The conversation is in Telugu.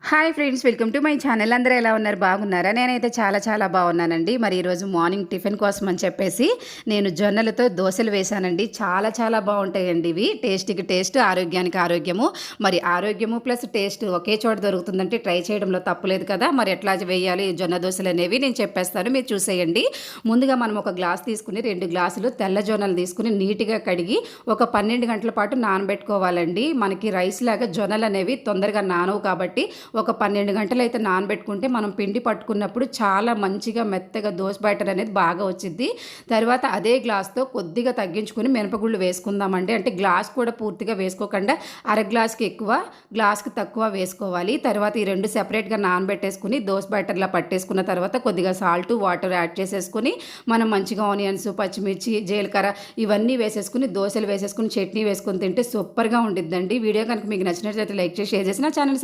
Hi friends, welcome to my channel. అందరూ ఎలా ఉన్నారు? బాగున్నారా? నేనైతే చాలా చాలా బాగున్నానండి. మరి ఈరోజు మార్నింగ్ టిఫిన్ కోసం అని చెప్పేసి నేను జొన్నలతో దోశలు వేశానండి. చాలా చాలా బాగుంటాయండి ఇవి. టేస్ట్‌కి టేస్ట్, ఆరోగ్యానికి ఆరోగ్యము. మరి ఆరోగ్యము ప్లస్ టేస్ట్ ఒకే చోట దొరుకుతుందంటే ట్రై చేయడంలో తప్పులేదు కదా! మరి ఎట్లా వేయాలి ఈ జొన్న దోశలు అనేవి నేను చెప్పేస్తాను, మీరు చూసేయండి. ముందుగా మనం ఒక గ్లాస్ తీసుకుని 2 గ్లాసులు తెల్ల జొన్నలు తీసుకుని నీట్‌గా కడిగి ఒక 12 గంటల పాటు నానబెట్టుకోవాలండి. మనకి రైస్ లాగా జొన్నలు అనేవి తొందరగా నానవు కాబట్టి ఒక 12 గంటలైతే నానబెట్టుకుంటే మనం పిండి పట్టుకున్నప్పుడు చాలా మంచిగా మెత్తగా దోస బ్యాటర్ అనేది బాగా వచ్చిద్ది. తర్వాత అదే గ్లాస్‌తో కొద్దిగా తగ్గించుకొని మినపగుళ్ళు వేసుకుందామండి. అంటే గ్లాస్ కూడా పూర్తిగా వేసుకోకుండా అర గ్లాస్‌కి ఎక్కువ, గ్లాస్‌కి తక్కువ వేసుకోవాలి. తర్వాత ఈ 2 సెపరేట్‌గా నానబెట్టేసుకొని దోస బ్యాటర్‌లా పట్టేసుకున్న తర్వాత కొద్దిగా సాల్టు, వాటర్ యాడ్ చేసేసుకొని మనం మంచిగా ఆనియన్స్, పచ్చిమిర్చి, జీలకర్ర ఇవన్నీ వేసేసుకొని దోసలు వేసేసుకొని చట్నీ వేసుకొని తింటే సూపర్‌గా ఉండిద్దండి. వీడియో కనుక మీకు నచ్చినట్లయితే లైక్ చేసి, షేర్ చేసి నా ఛానెల్‌ని